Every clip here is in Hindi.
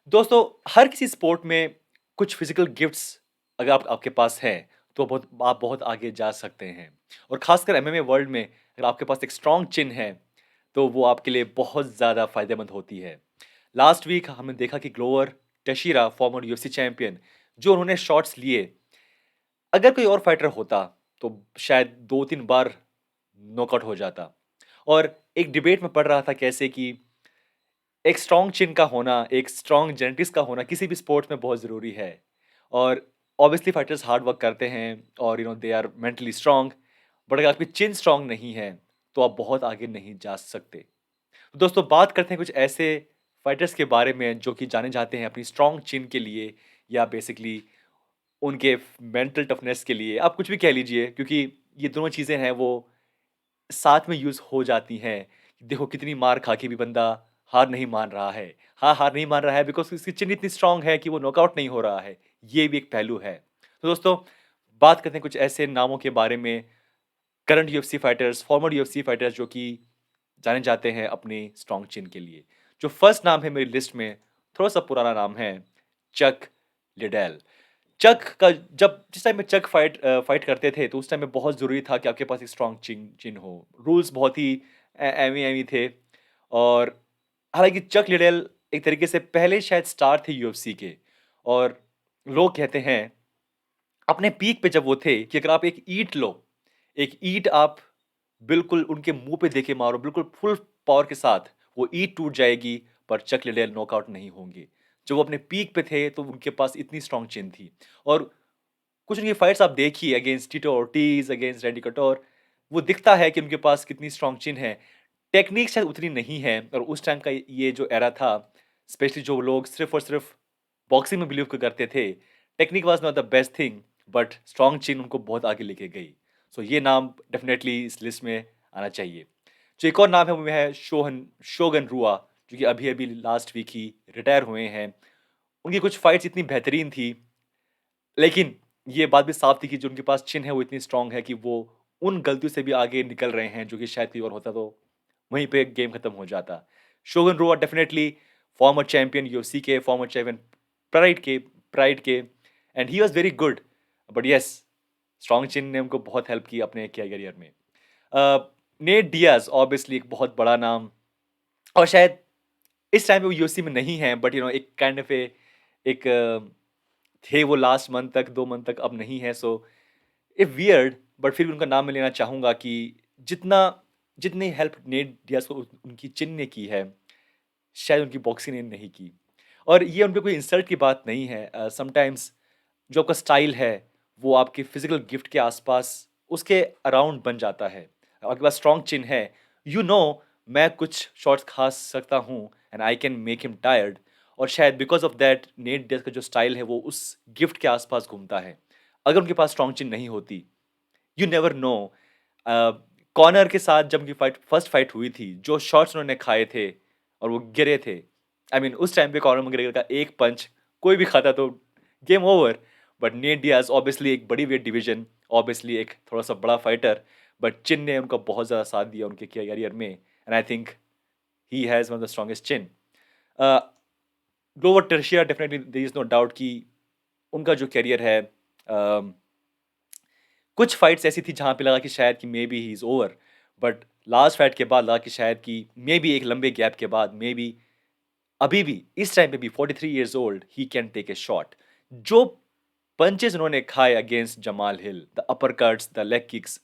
दोस्तों, हर किसी स्पोर्ट में कुछ फिजिकल गिफ्ट्स अगर आपके पास हैं, तो आप बहुत आगे जा सकते हैं। और खासकर एमएमए वर्ल्ड में अगर आपके पास एक स्ट्रॉन्ग चिन है, तो वो आपके लिए बहुत ज़्यादा फ़ायदेमंद होती है। लास्ट वीक हमने देखा कि ग्लोवर टेशिरा, फॉर्मर यूएफसी चैंपियन, जो उन्होंने शॉट्स लिए, अगर कोई और फाइटर होता, तो शायद 2-3 बार नॉकआउट हो जाता। और एक डिबेट में पढ़ रहा था कैसे कि एक स्ट्रॉन्ग चिन का होना, एक स्ट्रॉन्ग जेनेटिक्स का होना किसी भी स्पोर्ट में बहुत ज़रूरी है। और ऑब्वियसली फाइटर्स हार्ड वर्क करते हैं और they are mentally strong, but अगर आपकी चिन स्ट्रॉन्ग नहीं है, तो आप बहुत आगे नहीं जा सकते। तो दोस्तों, बात करते हैं कुछ ऐसे फाइटर्स के बारे में जो कि जाने जाते हैं अपनी स्ट्रॉन्ग चिन के लिए, या बेसिकली उनके मेंटल टफनेस के लिए। आप कुछ भी कह लीजिए, क्योंकि ये दोनों चीज़ें हैं वो साथ में यूज़ हो जाती हैं। देखो कितनी मार खा के भी बंदा हार नहीं मान रहा है। हाँ, हार नहीं मान रहा है बिकॉज़ उसकी चिन इतनी स्ट्रॉन्ग है कि वो नॉकआउट नहीं हो रहा है। ये भी एक पहलू है। तो दोस्तों, बात करते हैं कुछ ऐसे नामों के बारे में, current UFC fighters, farmer UFC fighters जो कि जाने जाते हैं अपनी स्ट्रॉन्ग चिन के लिए। जो फर्स्ट नाम है मेरी लिस्ट में, थोड़ा-सा पुराना नाम है, चक लिडेल। चक का जब जिस टाइम में चक फाइट करते थे, तो उस टाइम में बहुत ज़रूरी था कि आपके पास एक स्ट्रॉन्ग चिन चिन हो। रूल्स बहुत ही एवी-एवी थे। और हालाँकि चक लिडेल एक तरीके से पहले शायद स्टार थे यूएफसी के। और लोग कहते हैं, अपने पीक पे जब वो थे, कि अगर आप एक ईंट लो, एक ईंट आप बिल्कुल उनके मुँह पे देके मारो, बिल्कुल फुल पावर के साथ, वो ईंट टूट जाएगी, पर चक लिडेल नॉकआउट नहीं होंगे। जब वो अपने पीक पे थे, तो उनके पास इतनी स्ट्रॉन्ग चिन थी। और कुछ उनकी फाइट्स आप देखिए against Tito Ortiz, against Randy Couture, वो दिखता है कि उनके पास कितनी स्ट्रॉन्ग चिन है। टेक्निक शायद उतनी नहीं है, और उस टाइम का ये जो एरा था, स्पेशली जो लोग सिर्फ़ और सिर्फ़ बॉक्सिंग में बिलीव करते थे, technique was not the best thing, but strong chin उनको बहुत आगे लेके गई। सो ये नाम डेफ़िनेटली इस लिस्ट में आना चाहिए। जो एक और नाम है वो है शोगन रुआ, जो कि अभी-अभी लास्ट वीक ही रिटायर हुए हैं। उनकी कुछ फाइट्स इतनी बेहतरीन थी, लेकिन ये बात भी साफ़ थी कि जो उनके पास चिन है वो इतनी स्ट्रॉन्ग है कि वो उन गलतियों से भी आगे निकल रहे हैं, जो कि शायद कोई और होता तो वहीं पे गेम खत्म हो जाता। Shogun Rua definitely former champion UFC के, फॉर्मर चैंपियन प्राइड के and he was very good. But yes, strong chin ने उनको बहुत हेल्प की अपने करियर में। नेट डियाज़ ऑब्वियसली एक बहुत बड़ा नाम, और शायद इस टाइम पे वो यूएफसी में नहीं है, बट एक काइंड ऑफ एक थे वो लास्ट मंथ तक, 2 मंथ तक, अब नहीं है। सो वियर्ड, बट फिर भी उनका नाम मैं लेना चाहूँगा कि जितना जितनी हेल्प नेट डियाज़ को उनकी चिन ने की है, शायद उनकी बॉक्सिंग ने नहीं की। और ये उन पे कोई इंसल्ट की बात नहीं है। समटाइम्स जो आपका स्टाइल है, वो आपके फिज़िकल गिफ्ट के आस-पास, उसके अराउंड बन जाता है। आपके पास स्ट्रॉन्ग चिन है, मैं कुछ शॉट्स खा सकता हूँ and I can make him tired. और शायद because of that net Diaz का जो स्टाइल है, वो उस गिफ्ट के आस-पास घूमता है। अगर उनके पास स्ट्रॉन्ग चिन नहीं होती, यू नेवर नो। कॉनर के साथ जब उनकी फर्स्ट फाइट हुई थी, जो शॉट्स उन्होंने खाए थे और वो गिरे थे, आई मीन उस टाइम पे कॉनर मैकग्रेगर का एक पंच कोई भी खाता तो game over. But net Diaz obviously एक बड़ी वेट डिवीज़न, ऑब्वियसली एक थोड़ा-सा बड़ा फाइटर, बट चिन ने उनका बहुत ज़्यादा साथ दिया उनके करियर में, and I think he has one of the strongest chin. Uh, Glover Teixeira definitely there is no doubt कि उनका जो करियर है, कुछ फाइट्स ऐसी थी जहाँ पे लगा कि शायद कि may be he is over, but last fight के बाद लगा कि शायद कि मे बी एक लंबे गैप के बाद, मे बी अभी भी इस टाइम पे भी 43 years old he can take a shot. जो पंचेस उन्होंने खाए against Jamal Hill, the uppercuts, the leg kicks,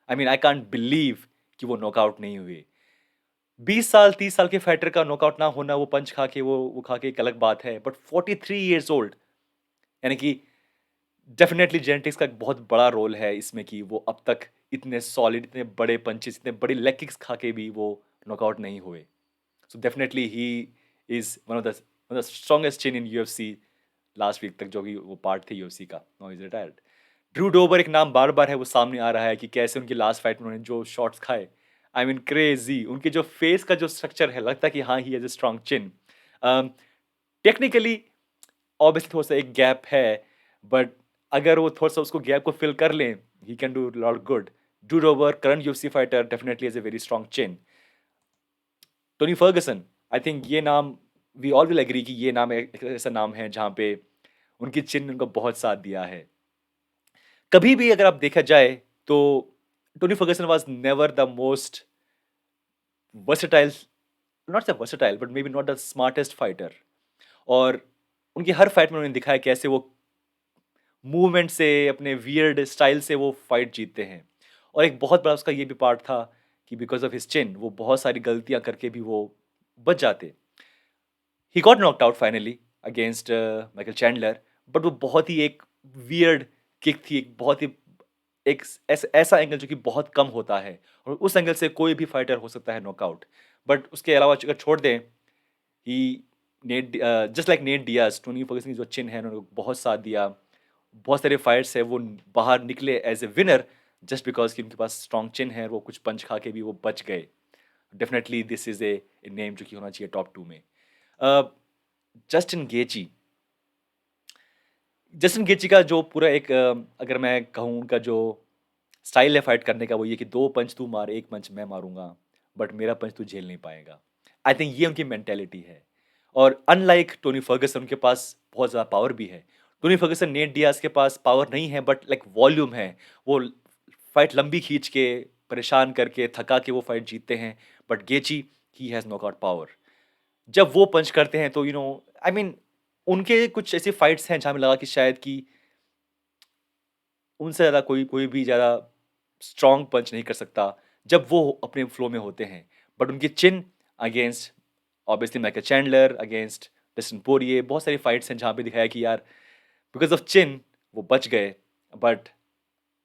I mean I can't believe कि वो नॉकआउट नहीं हुए। 20 साल 30 साल के फाइटर का नॉकआउट ना होना, वो पंच खा के वो खा के एक अलग बात है, बट 43 इयर्स ओल्ड, यानी कि डेफिनेटली जेनेटिक्स का एक बहुत बड़ा रोल है इसमें कि वो अब तक इतने सॉलिड, इतने बड़े पंचेस, इतने बड़ी लेग किक्स खा के भी वो नॉकआउट नहीं हुए। So definitely he is one of the strongest chin in UFC last week तक, जो कि वो पार्ट थे यूएफसी का। Now he is retired. Drew Dober एक नाम बार-बार है वो सामने आ रहा है कि कैसे उनकी लास्ट फाइट में उन्होंने जो शॉट्स खाए, आई मीन क्रेज़ी। उनके जो फेस का जो स्ट्रक्चर है, लगता है कि हाँ, he has a strong chin. A, technically obviously थोड़ा-सा एक गैप है, बट अगर वो थोड़ा-सा उसको गैप को फिल कर लें, he can do lot good. Drew Dober, current UFC fighter, definitely has a very strong chin. Tony Ferguson, I think ये नाम वी ऑल विल एग्री कि ये नाम एक ऐसा नाम है जहाँ पे उनकी चिन ने उनको बहुत साथ दिया है। कभी भी अगर आप देखा जाए तो Tony Ferguson was never the most versatile, not say versatile but maybe not the smartest fighter. और उनकी हर फाइट में उन्होंने दिखाया कैसे वो मूवमेंट से, अपने वियर्ड स्टाइल से वो फाइट जीतते हैं। और एक बहुत बड़ा उसका ये भी पार्ट था कि बिकॉज़ ऑफ हिज चिन वो बहुत सारी गलतियाँ करके भी वो बच जाते। He got knocked out finally against Michael Chandler, but वो बहुत ही एक वियर्ड किक थी, एक बहुत ही एक ऐसा एंगल जो कि बहुत कम होता है और उस एंगल से कोई भी फाइटर हो सकता है नॉकआउट। बट उसके अलावा अगर छोड़ दें, he just like Nate Diaz, Tony Ferguson की जो चिन है उन्होंने बहुत साथ दिया। बहुत सारे फाइट्स है वो बाहर निकले as a winner just because कि उनके पास स्ट्रॉन्ग चिन है, वो कुछ पंच खा के भी वो बच गए। Definitely this is a name जो कि होना चाहिए टॉप 2 में। जस्टिन गेची, जस्टिन गेची का जो पूरा एक अगर मैं कहूँ उनका जो स्टाइल है फाइट करने का वो ये कि 2 पंच तू मार, 1 पंच मैं मारूँगा, बट मेरा पंच तू झेल नहीं पाएगा। आई थिंक ये उनकी मेंटालिटी है। और अनलाइक टोनी फर्गुसन उनके पास बहुत ज़्यादा पावर भी है। टोनी फर्गुसन, नेट डियाज़ के पास पावर नहीं है बट लाइक वॉल्यूम है। वो फाइट लंबी खींच के, परेशान करके, थका के वो फाइट जीतते हैं। But गेची, he has knockout power. जब वो पंच करते हैं तो आई मीन उनके कुछ ऐसी फाइट्स हैं जहाँ में लगा कि शायद कि उनसे ज़्यादा कोई कोई भी ज़्यादा स्ट्रॉन्ग पंच नहीं कर सकता जब वो अपने फ्लो में होते हैं। बट उनकी chin against obviously Michael Chandler, against Dustin Poirier, बहुत सारी फाइट्स हैं जहाँ पे दिखाया कि यार बिकॉज़ ऑफ चिन वो बच गए। बट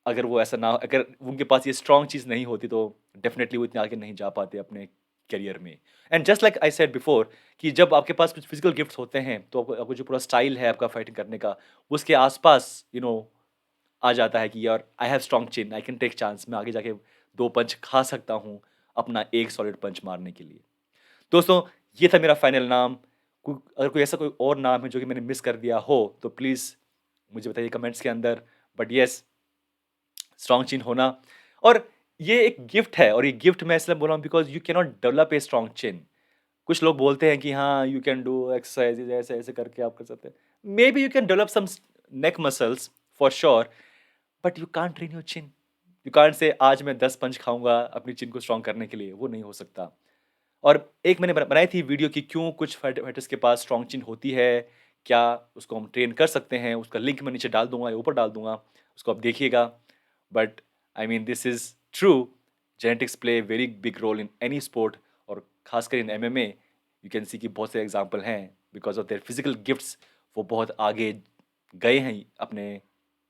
अगर वो ऐसा ना, अगर उनके पास ये स्ट्रॉन्ग चीज़ नहीं होती तो डेफिनिटली वो इतने आगे नहीं जा पाते अपने करियर में। And just like I said before कि जब आपके पास कुछ फिजिकल गिफ्ट्स होते हैं तो आपको आपको जो पूरा स्टाइल है आपका फाइटिंग करने का, वो उसके आसपास आ जाता है कि यार I have strong chin, I can take chance, मैं आगे जाके 2 पंच खा सकता हूँ अपना एक सॉलिड पंच मारने के लिए। दोस्तों, ये था मेरा फाइनल नाम। अगर कोई ऐसा कोई और नाम है जो कि मैंने मिस कर दिया हो तो प्लीज़ मुझे बताइए कमेंट्स के अंदर। बट येस, स्ट्रॉन्ग चिन होना, और ये एक गिफ्ट है, और ये गिफ्ट मैं इसलिए बोल रहा हूँ because you can not develop a strong chin. कुछ लोग बोलते हैं कि हाँ, यू कैन डू एक्सरसाइज़ेज़, ऐसे-ऐसे करके आप कर सकते हैं। Maybe you can develop some neck muscles for sure, but you can't train your chin. You can't say आज मैं 10 पंच खाऊँगा अपनी चिन को स्ट्रॉन्ग करने के लिए, वो नहीं हो सकता। और एक मैंने बनाई थी वीडियो कि क्यों कुछ फाइटर्स के पास स्ट्रॉन्ग चिन होती है, क्या उसको हम ट्रेन कर सकते हैं, उसका लिंक मैं नीचे डाल दूँगा या ऊपर डाल दूँगा, उसको आप देखिएगा। But I mean this is true, genetics play a very big role in any sport, और खासकर in MMA you can see कि बहुत से एग्जांपल हैं because of their physical gifts, वो बहुत आगे गए हैं अपने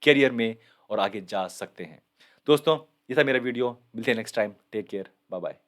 करियर में और आगे जा सकते हैं। दोस्तों, ये था मेरा वीडियो, मिलते हैं next time, take care, bye bye.